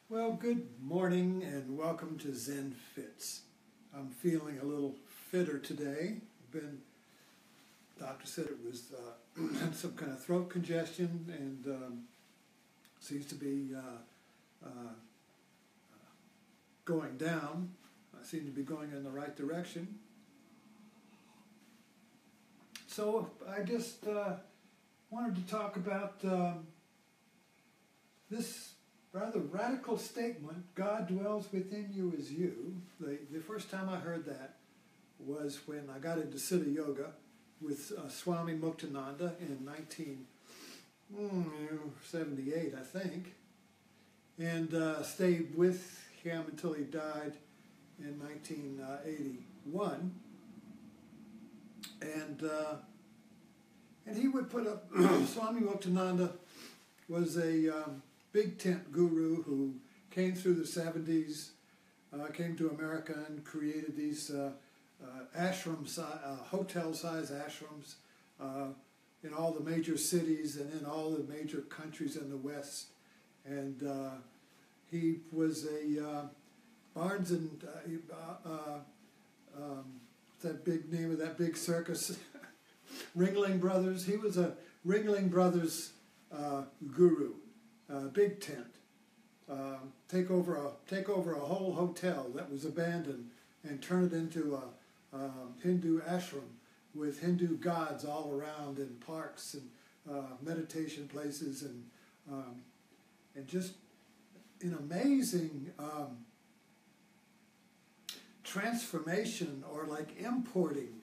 Well, good morning and welcome to Zen Fits. I'm feeling a little fitter today. Doctor said it was had some kind of throat congestion and seems to be going down. I seem to be going in the right direction. So I just wanted to talk about this rather radical statement, God dwells within you as you. The first time I heard that was when I got into Siddha Yoga with Swami Muktananda in 1978, I think, and stayed with him until he died in 1981. And he would put up, Swami Muktananda was a big tent guru who came through the 70s, came to America and created these ashrams, hotel-sized ashrams in all the major cities and in all the major countries in the West. And he was a Barnes and that big name of that big circus, Ringling Brothers. He was a Ringling Brothers guru. Big tent, take over a whole hotel that was abandoned and turn it into a Hindu ashram with Hindu gods all around in parks and meditation places and just an amazing transformation, or like importing.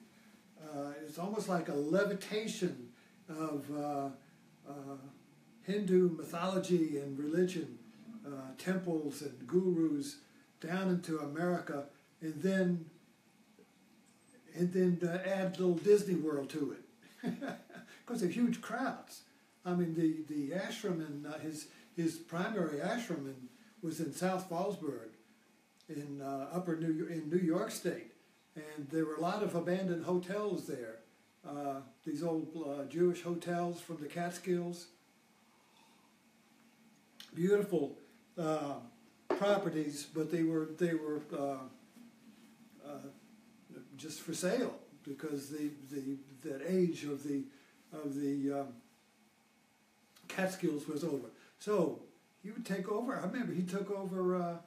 It's almost like a levitation of Hindu mythology and religion, temples and gurus down into America, and then add a little Disney World to it, because they're huge crowds. I mean, the ashram and his primary ashram was in South Fallsburg, in New York State, and there were a lot of abandoned hotels there. These old Jewish hotels from the Catskills. Beautiful properties, but they were just for sale because that age of the Catskills was over. So he would take over. I remember he took over.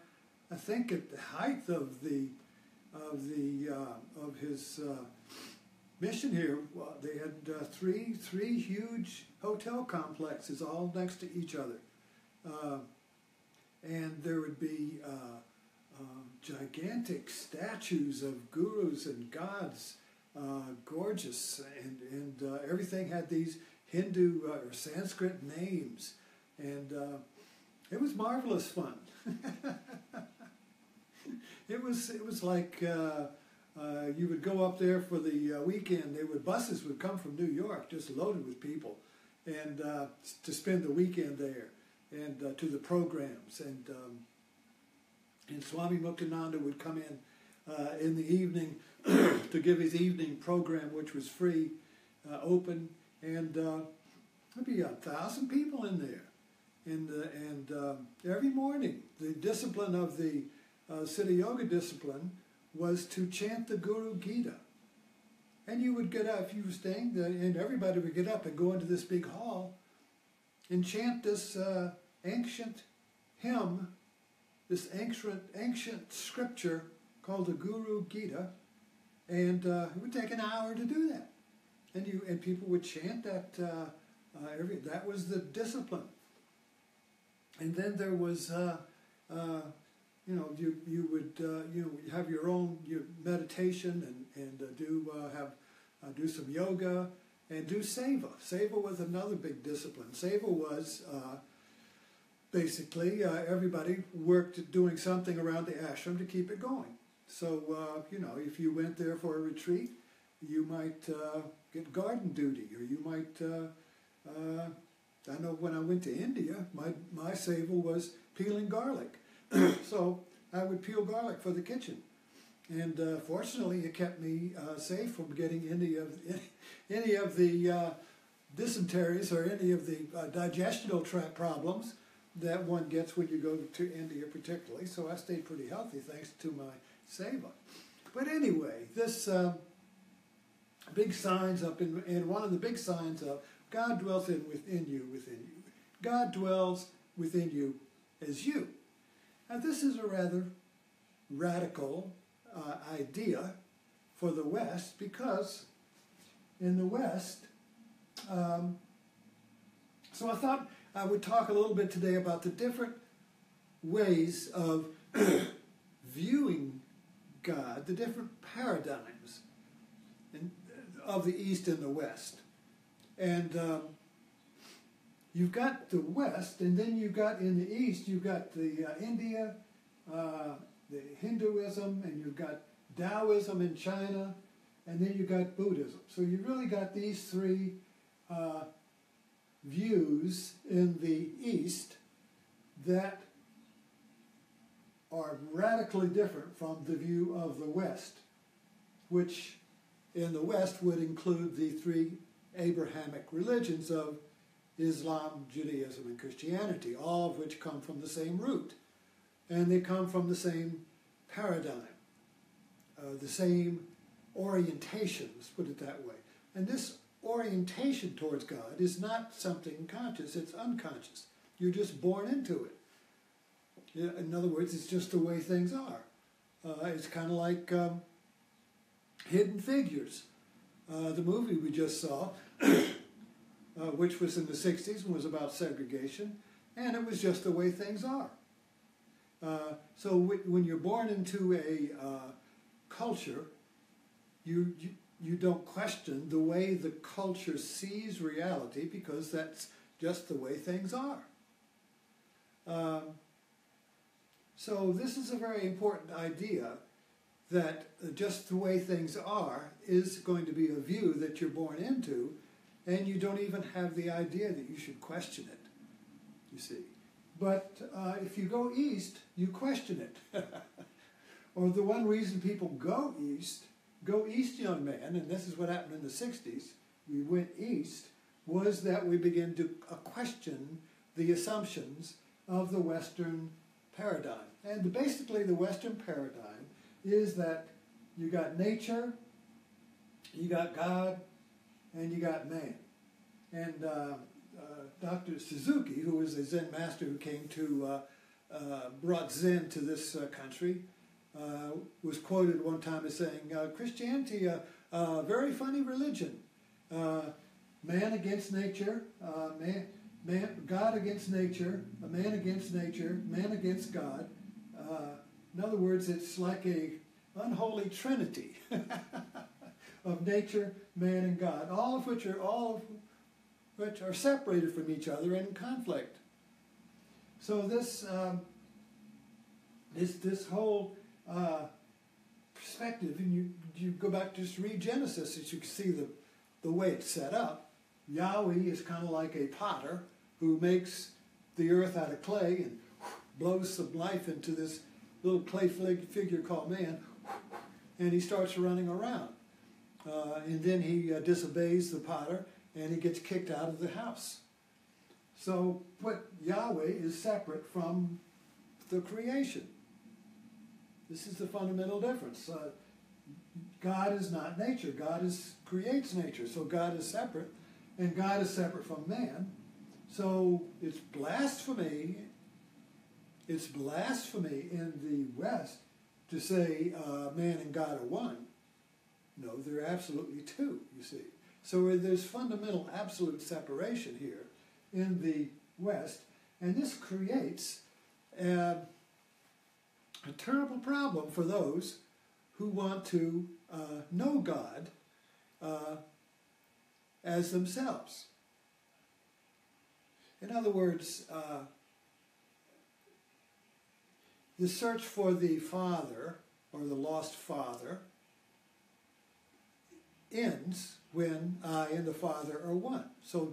I think at the height of his mission here, they had three huge hotel complexes all next to each other. And there would be gigantic statues of gurus and gods, gorgeous, and everything had these Hindu or Sanskrit names, and it was marvelous fun. It was like you would go up there for the weekend. Buses would come from New York, just loaded with people, and to spend the weekend there. And to the programs, and Swami Muktananda would come in the evening to give his evening program, which was free, open, and there'd be 1,000 people in there, and every morning the discipline of the Siddha Yoga discipline was to chant the Guru Gita, and you would get up if you were staying there, and everybody would get up and go into this big hall and chant this ancient hymn, this ancient scripture called the Guru Gita, and it would take an hour to do that, and people would chant that. That was the discipline, and then there was you would have your own meditation and do some yoga. And do seva. Seva was another big discipline. Seva was basically everybody worked doing something around the ashram to keep it going. So, if you went there for a retreat, you might get garden duty, or you might, I know when I went to India, my seva was peeling garlic. So I would peel garlic for the kitchen. And fortunately, it kept me safe from getting any of the dysenteries or any of the digestional tract problems. that one gets when you go to India particularly. So I stayed pretty healthy thanks to my seva. But anyway, this big signs up and one of the big signs of God dwells within you. God dwells within you as you. Now this is a rather radical idea for the West, because in the West, so I thought I would talk a little bit today about the different ways of viewing God, the different paradigms of the East and the West. And you've got the West, and then you've got in the East, you've got the India, the Hinduism, and you've got Taoism in China, and then you've got Buddhism. So you've really got these three views in the East that are radically different from the view of the West, which in the West would include the three Abrahamic religions of Islam, Judaism, and Christianity, all of which come from the same root. And they come from the same paradigm, the same orientation, let's put it that way. And this orientation towards God is not something conscious, it's unconscious. You're just born into it. In other words, it's just the way things are. It's kind of like Hidden Figures, the movie we just saw, which was in the 60s and was about segregation, and it was just the way things are. So when you're born into a culture, you don't question the way the culture sees reality, because that's just the way things are. So this is a very important idea, that just the way things are is going to be a view that you're born into, and you don't even have the idea that you should question it, you see. But if you go east, you question it. Or the one reason people go east, young man, and this is what happened in the 60s, we went east, was that we began to question the assumptions of the Western paradigm. And basically the Western paradigm is that you got nature, you got God, and you got man. And Dr. Suzuki, who was a Zen master who came to, brought Zen to this country, was quoted one time as saying, Christianity, a very funny religion. Man against nature, God against nature, a man against nature, man against God. In other words, it's like a unholy trinity of nature, man, and God, all of which are separated from each other and in conflict. So this whole perspective, and you go back to just read Genesis, as you can see the way it's set up. Yahweh is kind of like a potter who makes the earth out of clay and blows some life into this little clay figure called man, and he starts running around. And then he disobeys the potter, and he gets kicked out of the house. So Yahweh is separate from the creation. This is the fundamental difference. God is not nature. God creates nature. So God is separate, and God is separate from man. So it's blasphemy. It's blasphemy in the West to say man and God are one. No, they're absolutely two, you see. So there's fundamental absolute separation here in the West, and this creates a terrible problem for those who want to know God as themselves. In other words, the search for the Father, or the lost Father, ends when I and the Father are one. So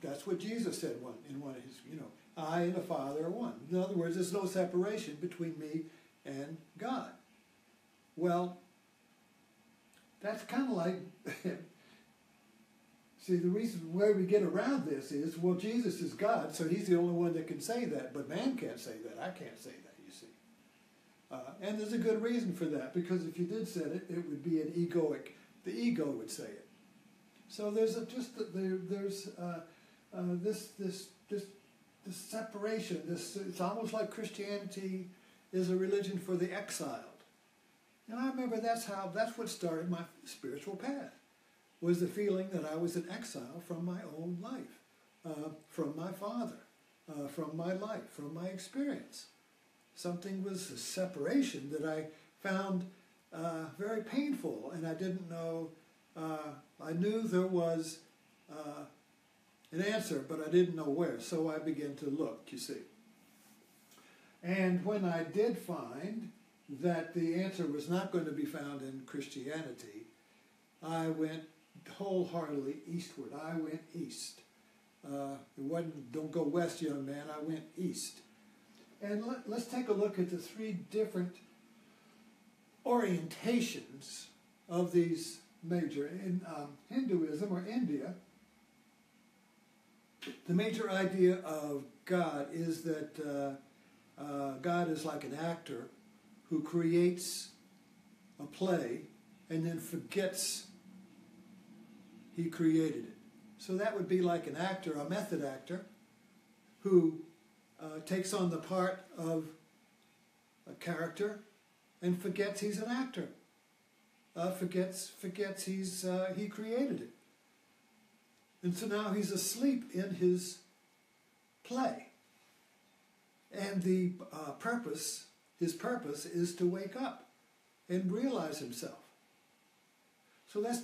that's what Jesus said in one of his, I and the Father are one. In other words, there's no separation between me and God. Well, that's kind of like See, the reason where we get around this is, well, Jesus is God, so he's the only one that can say that, but man can't say that. I can't say that, you see. And there's a good reason for that, because if you did say it, it would be an egoic. The ego would say it. So there's this separation. It's almost like Christianity is a religion for the exiled. And I remember that's what started my spiritual path, was the feeling that I was in exile from my own life, from my father, from my life, from my experience. Something was a separation that I found very painful, and I didn't know. I knew there was an answer, but I didn't know where, so I began to look, you see. And when I did find that the answer was not going to be found in Christianity, I went wholeheartedly eastward. I went east. It wasn't, don't go west, young man, I went east. And let's take a look at the three different orientations of these major. In Hinduism, or India, the major idea of God is that God is like an actor who creates a play and then forgets he created it. So that would be like an actor, a method actor, who takes on the part of a character and forgets he's an actor. Forgets he created it. And so now he's asleep in his play. And the his purpose is to wake up and realize himself. So that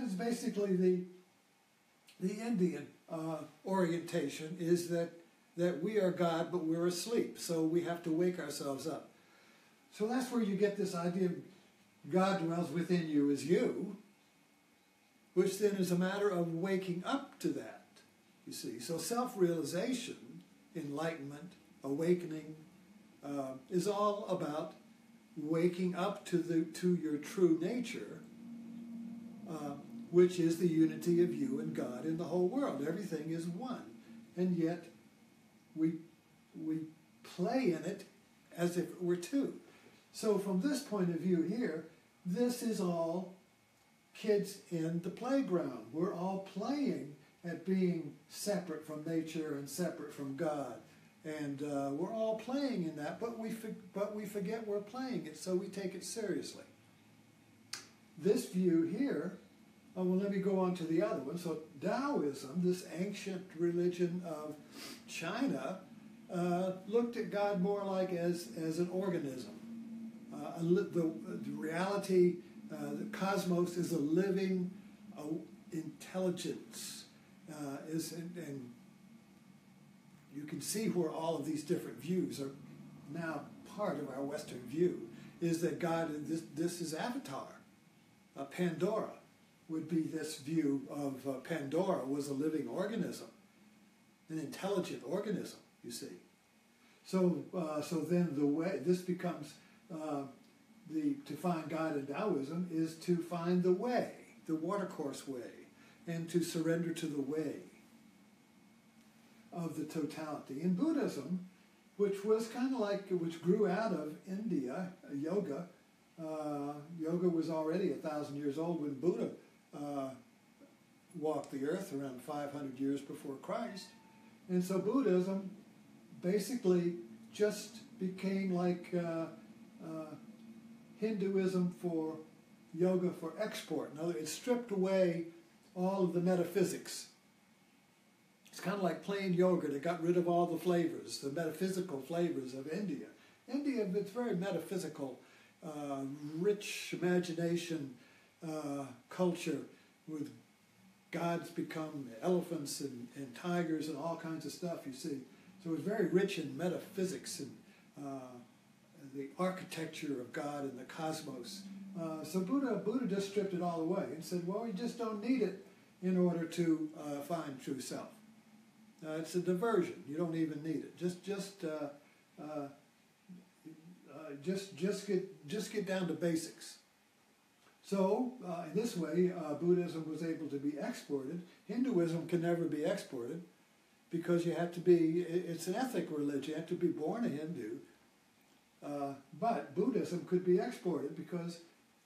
is basically the Indian orientation, is that we are God, but we're asleep. So we have to wake ourselves up. So that's where you get this idea of God dwells within you as you, which then is a matter of waking up to that, you see. So self-realization, enlightenment, awakening, is all about waking up to your true nature, which is the unity of you and God in the whole world. Everything is one. And yet we play in it as if it were two. So from this point of view here, this is all kids in the playground. We're all playing at being separate from nature and separate from God. And we're all playing in that, but we forget we're playing it, so we take it seriously. This view here, well, let me go on to the other one. So Taoism, this ancient religion of China, looked at God more like as an organism. The reality, the cosmos is a living intelligence, and you can see where all of these different views are now part of our Western view, is that God, this is Avatar. Pandora would be this view of Pandora was a living organism, an intelligent organism, you see. So then the way, this becomes, to find God in Taoism is to find the way, the watercourse way, and to surrender to the way of the totality. In Buddhism, which was kind of like, which grew out of India, yoga. Yoga was already 1,000 years old when Buddha walked the earth, around 500 years before Christ. And so Buddhism basically just became like Hinduism for yoga for export. In other words, it stripped away all of the metaphysics. It's kind of like plain yogurt. It got rid of all the flavors, the metaphysical flavors of India. India, it's very metaphysical, rich imagination culture, with gods become elephants and tigers and all kinds of stuff, you see. So it's very rich in metaphysics and the architecture of God and the cosmos. So Buddha just stripped it all away and said, well, you just don't need it in order to find true self. It's a diversion. You don't even need it. Just get down to basics. So in this way, Buddhism was able to be exported. Hinduism can never be exported because you have to be, it's an ethnic religion, you have to be born a Hindu. But Buddhism could be exported because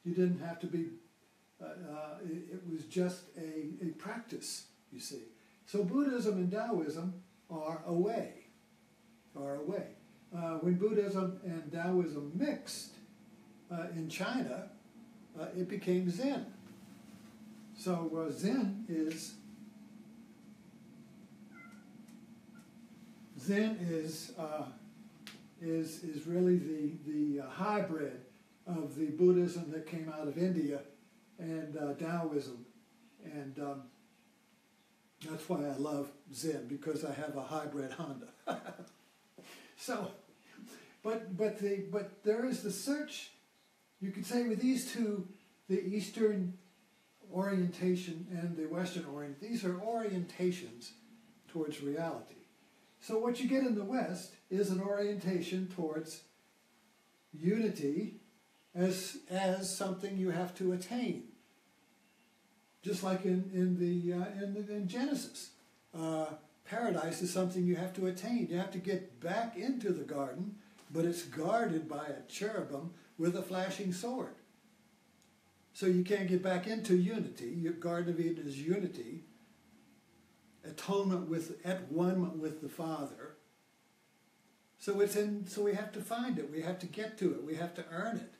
you didn't have to be, it was just a practice, you see. So Buddhism and Taoism are a way, when Buddhism and Taoism mixed in China, it became Zen. So Zen is really the hybrid of the Buddhism that came out of India and Taoism, and that's why I love Zen, because I have a hybrid Honda. So, but there is the search. You could say with these two, the Eastern orientation and the Western orientation, these are orientations towards reality. So what you get in the West is an orientation towards unity as something you have to attain. Just like in Genesis, paradise is something you have to attain. You have to get back into the garden, but it's guarded by a cherubim with a flashing sword. So you can't get back into unity. Your Garden of Eden is unity, atonement at one with the Father. So we have to find it. We have to get to it. We have to earn it.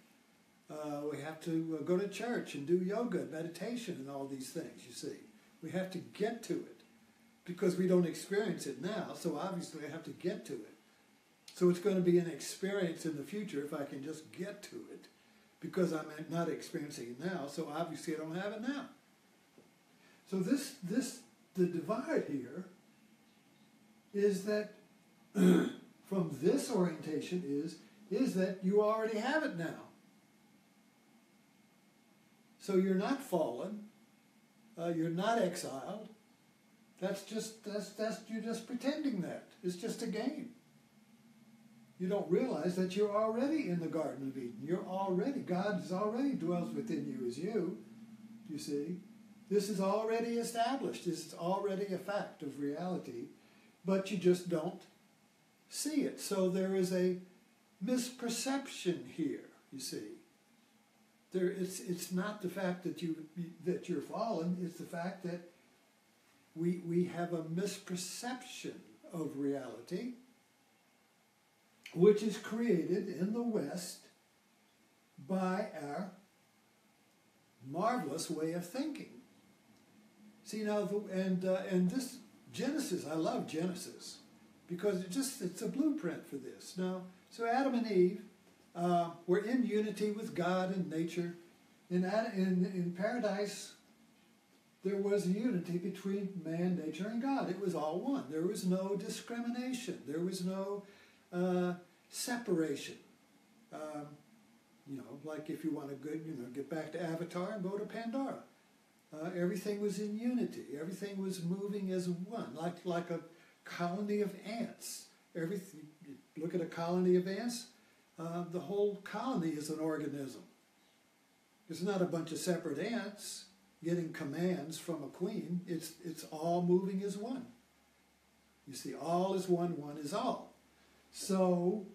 We have to go to church and do yoga, meditation, and all these things, you see. We have to get to it because we don't experience it now, so obviously I have to get to it. So it's going to be an experience in the future if I can just get to it, because I'm not experiencing it now, so obviously I don't have it now. So the divide here is that from this orientation is that you already have it now. So you're not fallen, you're not exiled. You're just pretending that. It's just a game. You don't realize that you're already in the Garden of Eden. God already dwells within you as you see. This is already established. This is already a fact of reality, but you just don't see it. So there is a misperception here, you see. It's not the fact that you're fallen, it's the fact that we have a misperception of reality, which is created in the West by our marvelous way of thinking. See now, and this Genesis, I love Genesis because it's a blueprint for this. Now, so Adam and Eve were in unity with God and nature. In paradise, there was a unity between man, nature, and God. It was all one. There was no discrimination. There was no separation. Like if you want to get back to Avatar and go to Pandora. Everything was in unity. Everything was moving as one, like a colony of ants. Look at a colony of ants. The whole colony is an organism. It's not a bunch of separate ants getting commands from a queen. It's all moving as one. You see, all is one, one is all. So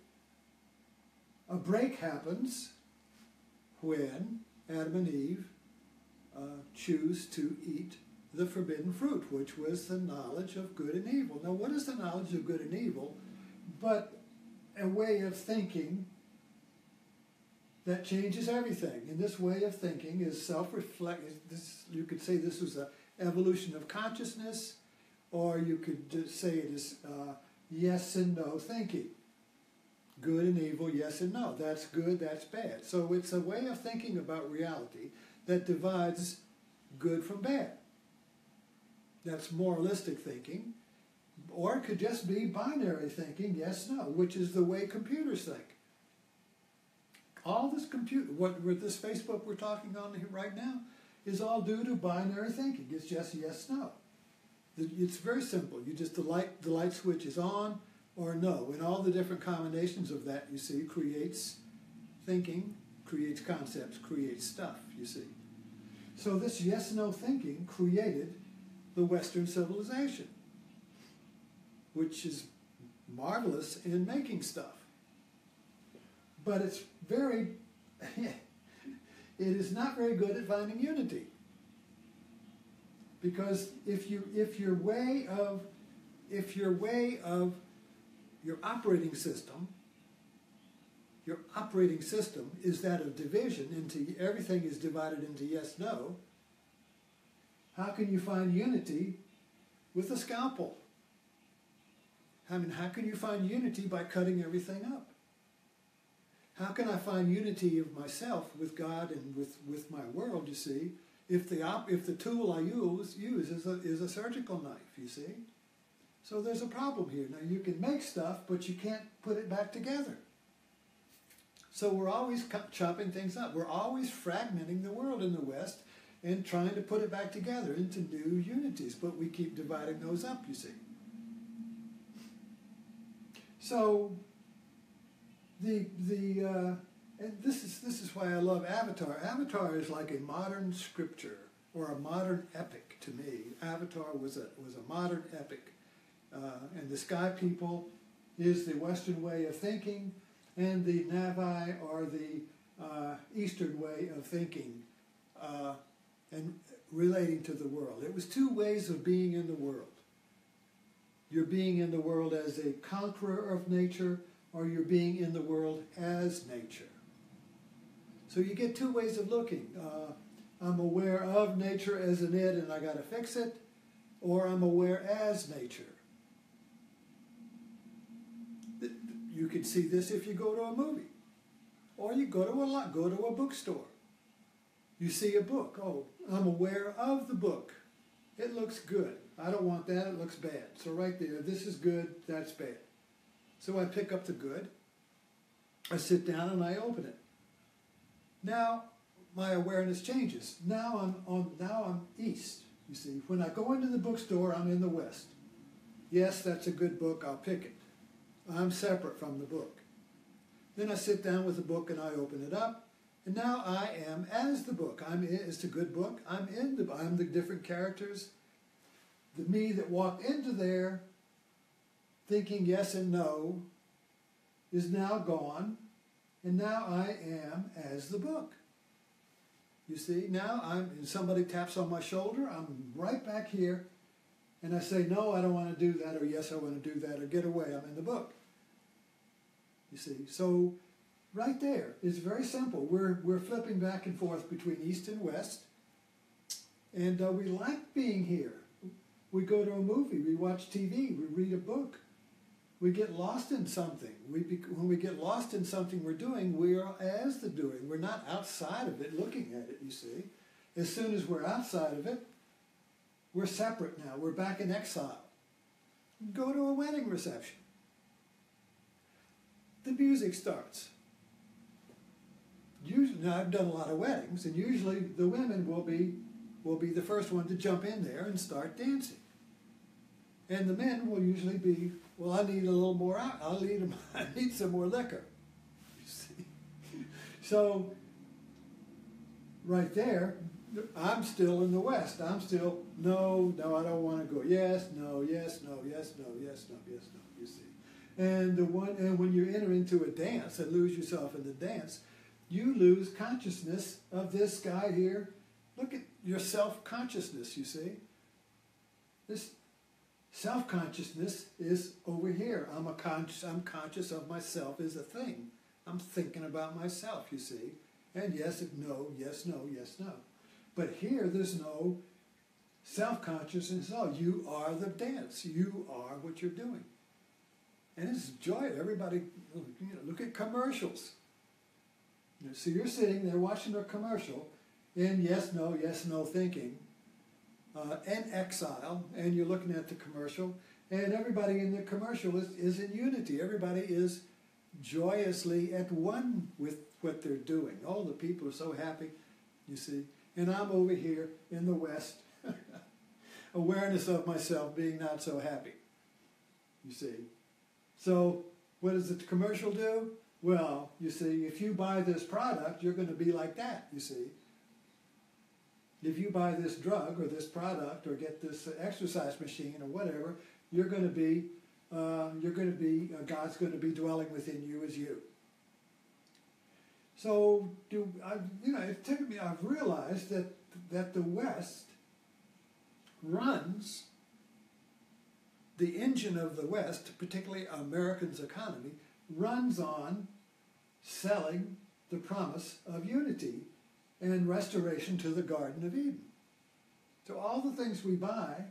a break happens when Adam and Eve choose to eat the forbidden fruit, which was the knowledge of good and evil. Now, what is the knowledge of good and evil but a way of thinking that changes everything? And this way of thinking is self-reflect. You could say this was an evolution of consciousness, or you could say it is yes and no thinking. Good and evil, yes and no. That's good, that's bad. So it's a way of thinking about reality that divides good from bad. That's moralistic thinking. Or it could just be binary thinking, yes, no, which is the way computers think. All this with this Facebook we're talking on here right now, is all due to binary thinking. It's just yes, no. It's very simple. You just the light switch is on or no, and all the different combinations of that, you see, creates thinking, creates concepts, creates stuff, you see. So this yes-no thinking created the Western civilization, which is marvelous in making stuff. But it's very, it is not very good at finding unity. Because if your way of your operating system is that of division into everything is divided into yes, no, how can you find unity with a scalpel? I mean, how can you find unity by cutting everything up? How can I find unity of myself with God and with my world, you see, if the tool I use is a surgical knife, you see? So there's a problem here. Now, you can make stuff, but you can't put it back together. So we're always chopping things up. We're always fragmenting the world in the West and trying to put it back together into new unities, but we keep dividing those up, you see. So and this is why I love Avatar. Avatar is like a modern scripture or a modern epic to me. Avatar was a modern epic, and the Sky People is the Western way of thinking, and the Navi are the Eastern way of thinking and relating to the world. It was two ways of being in the world. You're being in the world as a conqueror of nature, or you're being in the world as nature. So you get two ways of looking. I'm aware of nature as an it and I got to fix it, or I'm aware as nature. You can see this if you go to a movie, or you go to a bookstore. You see a book. Oh, I'm aware of the book. It looks good. I don't want that. It looks bad. So right there, this is good, that's bad. So I pick up the good. I sit down and I open it. Now my awareness changes. Now I'm east. You see, when I go into the bookstore, I'm in the west. Yes, that's a good book. I'll pick it. I'm separate from the book. Then I sit down with the book and I open it up. And now I am as the book. It's a good book. I'm the different characters. The me that walked into there thinking yes and no is now gone. And now I am as the book. You see, now and somebody taps on my shoulder, I'm right back here, and I say, no, I don't want to do that, or yes, I want to do that, or get away, I'm in the book. You see, so right there, it's very simple. We're flipping back and forth between East and West, and we like being here. We go to a movie, we watch TV, we read a book. We get lost in something. When we get lost in something we're doing, we are as the doing. We're not outside of it looking at it, you see. As soon as we're outside of it, we're separate now. We're back in exile. Go to a wedding reception. The music starts. Now, I've done a lot of weddings, and usually the women will be the first one to jump in there and start dancing. And the men will usually be, well, I need a little more out. I need some more liquor. You see? So, right there, I'm still in the West. I'm still, no, I don't want to go. Yes, no, yes, no, yes, no, yes, no, yes, no, you see. And when you enter into a dance and lose yourself in the dance, you lose consciousness of this guy here. Look at your self-consciousness, you see. This self-consciousness is over here. I'm conscious of myself as a thing. I'm thinking about myself, you see. And yes, no, yes, no, yes, no. But here, there's no self-consciousness. No, you are the dance. You are what you're doing. And it's joy. Everybody, look at commercials. So you're sitting there watching a commercial in yes, no thinking. And exile, and you're looking at the commercial, and everybody in the commercial is in unity. Everybody is joyously at one with what they're doing. All the people are so happy, you see. And I'm over here in the West, awareness of myself being not so happy, you see. So what does the commercial do? Well, you see, if you buy this product, you're going to be like that, you see. if you buy this drug or this product or get this exercise machine or whatever, you're going to be God's going to be dwelling within you as you. So I've realized that the West runs, the engine of the West, particularly Americans' economy, runs on selling the promise of unity and restoration to the Garden of Eden. So all the things we buy,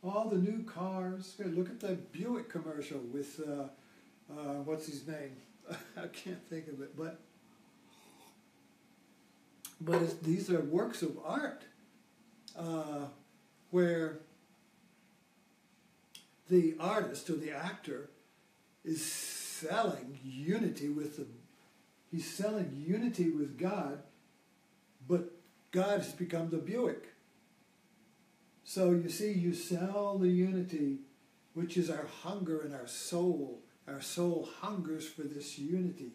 all the new cars, look at the Buick commercial with, what's his name? I can't think of it, but these are works of art where the artist or the actor is selling unity with he's selling unity with God, but God has become the Buick. So you see, you sell the unity, which is our hunger in our soul. Our soul hungers for this unity,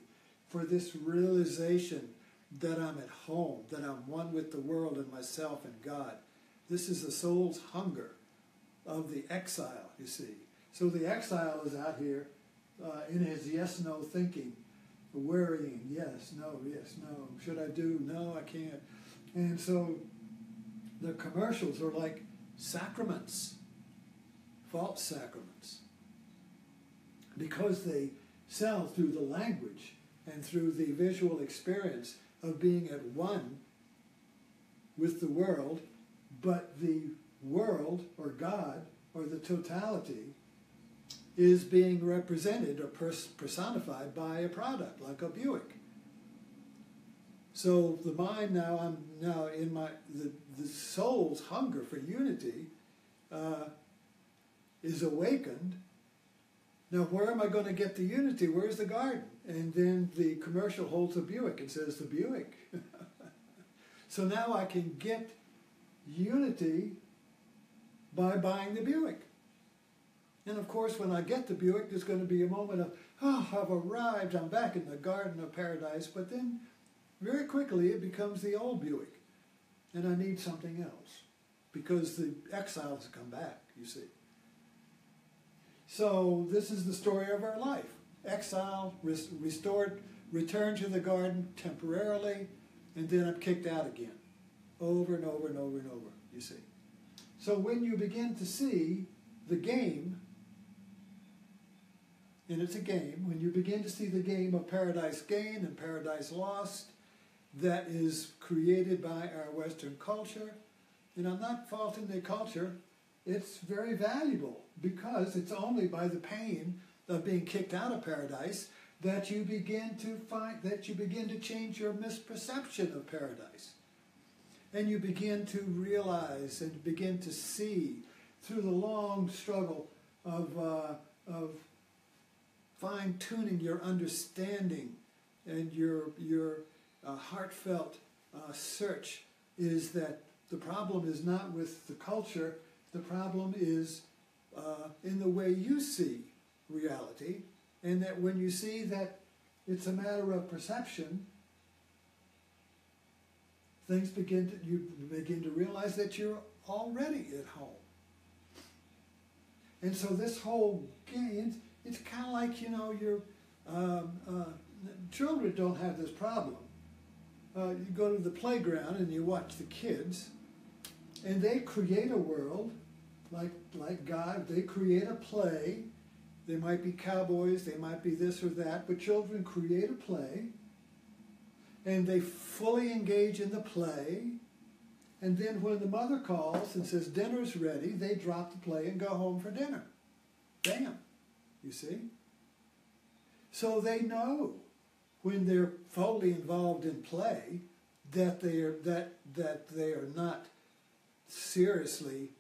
for this realization that I'm at home, that I'm one with the world and myself and God. This is the soul's hunger of the exile, you see. So the exile is out here in his yes-no thinking, worrying, yes, no, should I do, no, I can't. And so the commercials are like sacraments, false sacraments, because they sell through the language and through the visual experience of being at one with the world, but the world or God or the totality is being represented or personified by a product like a Buick. So the mind now, I'm now in the soul's hunger for unity is awakened. Now where am I going to get the unity? Where's the garden? And then the commercial holds a Buick and says the Buick. So now I can get unity by buying the Buick. And of course, when I get the Buick, there's going to be a moment of, oh, I've arrived, I'm back in the Garden of Paradise. But then, very quickly, it becomes the old Buick. And I need something else. Because the exile has come back, you see. So, this is the story of our life. Exile, restored, return to the garden temporarily, and then I'm kicked out again. Over and over and over and over, you see. So when you begin to see the game, and it's a game, when you begin to see the game of paradise gained and paradise lost that is created by our Western culture, and I'm not faulting the culture, it's very valuable because it's only by the pain of being kicked out of paradise that you begin to change your misperception of paradise. And you begin to realize and begin to see through the long struggle of fine-tuning your understanding and your heartfelt search is that the problem is not with the culture, the problem is in the way you see reality, and that when you see that it's a matter of perception, you begin to realize that you're already at home. And so this whole game, it's kind of like, your children don't have this problem. You go to the playground and you watch the kids, and they create a world like God. They create a play. They might be cowboys, they might be this or that, but children create a play, and they fully engage in the play, and then when the mother calls and says dinner's ready, they drop the play and go home for dinner. Bam, you see? So they know when they're fully involved in play that they are not seriously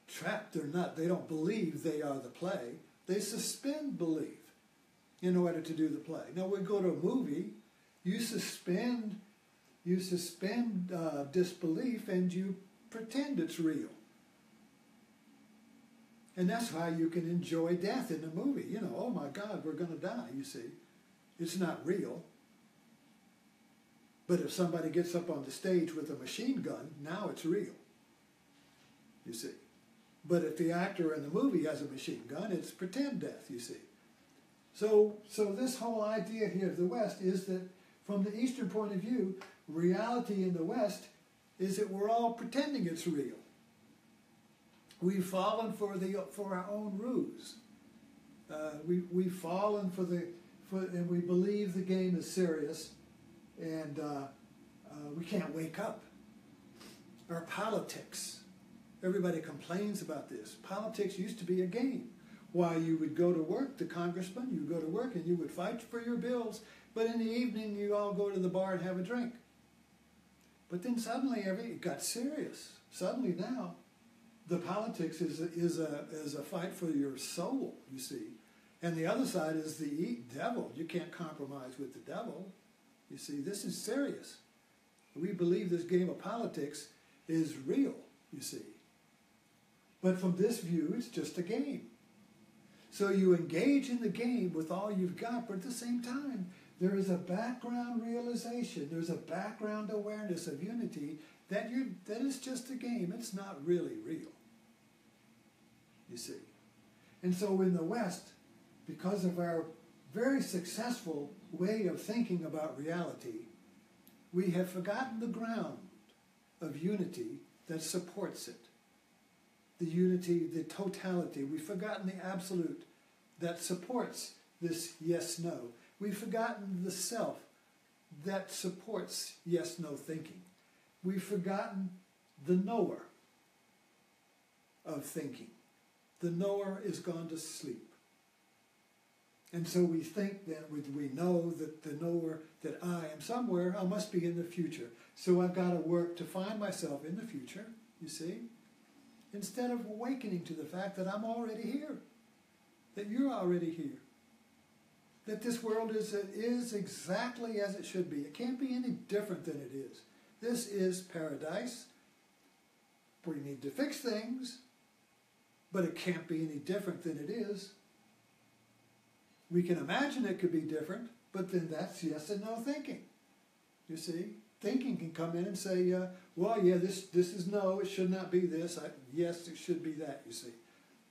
trapped. They don't believe they are the play. They suspend belief in order to do the play. Now we go to a movie, you suspend disbelief and you pretend it's real. And that's how you can enjoy death in the movie. Oh my God, we're going to die, you see. It's not real. But if somebody gets up on the stage with a machine gun, now it's real, you see. But if the actor in the movie has a machine gun, it's pretend death, you see. So this whole idea here of the West is that from the Eastern point of view, reality in the West is that we're all pretending it's real. We've fallen for our own ruse. We've fallen and we believe the game is serious, and we can't wake up. Our politics, everybody complains about this. Politics used to be a game. Why, you would go to work, the congressman, you would go to work and you would fight for your bills, but in the evening you all go to the bar and have a drink. But then suddenly it got serious. Suddenly now, the politics is a fight for your soul, you see. And the other side is the devil. You can't compromise with the devil. You see, this is serious. We believe this game of politics is real, you see. But from this view, it's just a game. So you engage in the game with all you've got, but at the same time, there is a background realization, there's a background awareness of unity that is just a game. It's not really real, you see. And so in the West, because of our very successful way of thinking about reality, we have forgotten the ground of unity that supports it. The unity, the totality. We've forgotten the absolute that supports this yes-no. We've forgotten the self that supports yes-no thinking. We've forgotten the knower of thinking. The knower is gone to sleep. And so we think that we know that the knower, that I am somewhere, I must be in the future. So I've got to work to find myself in the future, you see, instead of awakening to the fact that I'm already here, that you're already here, that this world is exactly as it should be. It can't be any different than it is. This is paradise. We need to fix things, but it can't be any different than it is. We can imagine it could be different, but then that's yes and no thinking. You see? Thinking can come in and say, well, yeah, this is no, it should not be this. Yes, it should be that, you see.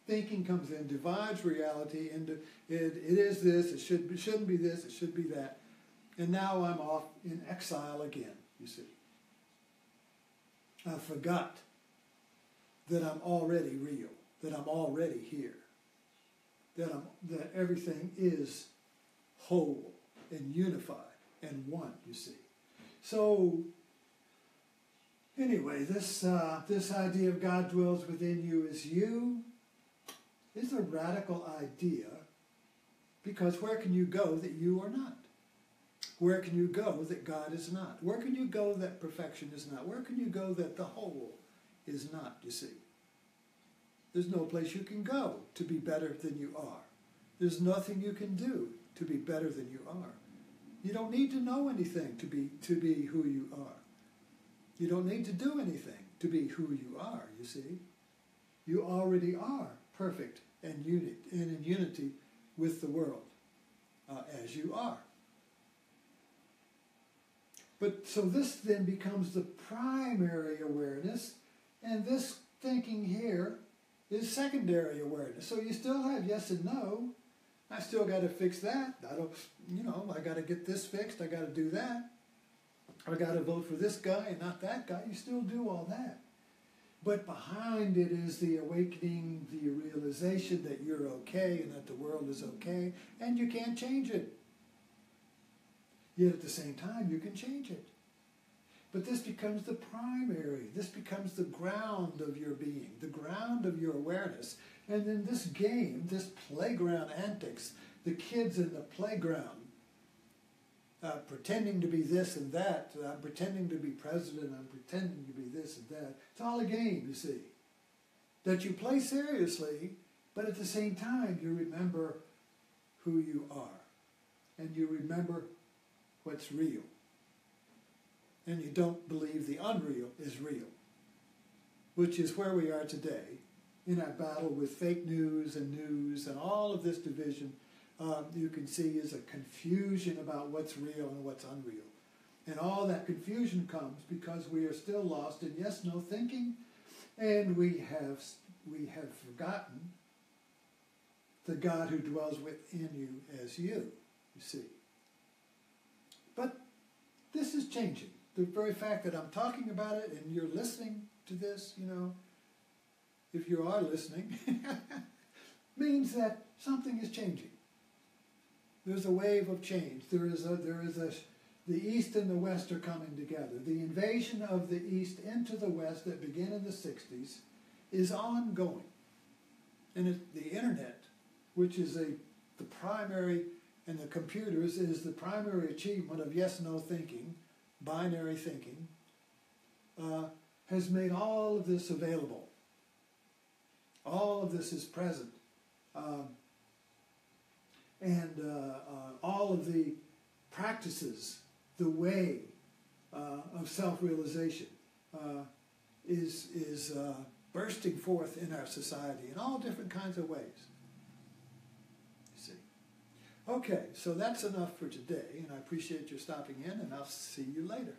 Thinking comes in, divides reality into it is this, it shouldn't be this, it should be that. And now I'm off in exile again, you see. I forgot that I'm already real, that I'm already here, that everything is whole and unified and one, you see. So, anyway, this idea of God dwells within you as you is a radical idea, because where can you go that you are not? Where can you go that God is not? Where can you go that perfection is not? Where can you go that the whole is not, you see? There's no place you can go to be better than you are. There's nothing you can do to be better than you are. You don't need to know anything to be who you are. You don't need to do anything to be who you are, you see. You already are perfect and in unity with the world as you are. But so this then becomes the primary awareness, and this thinking here is secondary awareness. So you still have yes and no. I still got to fix that. I got to get this fixed. I got to do that. I got to vote for this guy and not that guy. You still do all that. But behind it is the awakening, the realization that you're okay and that the world is okay, and you can't change it. Yet at the same time, you can change it. But this becomes the primary. This becomes the ground of your being, the ground of your awareness. And then this game, this playground antics, the kids in the playground, pretending to be this and that, I'm pretending to be president, I'm pretending to be this and that. It's all a game, you see, that you play seriously, but at the same time you remember who you are, and you remember what's real, and you don't believe the unreal is real, which is where we are today in our battle with fake news and all of this division. You can see is a confusion about what's real and what's unreal. And all that confusion comes because we are still lost in yes-no thinking, and we have forgotten the God who dwells within you as you see. But this is changing. The very fact that I'm talking about it and you're listening to this, if you are listening, means that something is changing. There's a wave of change. The East and the West are coming together. The invasion of the East into the West that began in the 60s is ongoing. And the Internet, which is the primary, and the computers is the primary achievement of yes-no thinking, binary thinking, has made all of this available. All of this is present. And all of the practices, the way of self-realization is bursting forth in our society in all different kinds of ways. You see. Okay, so that's enough for today, and I appreciate your stopping in, and I'll see you later.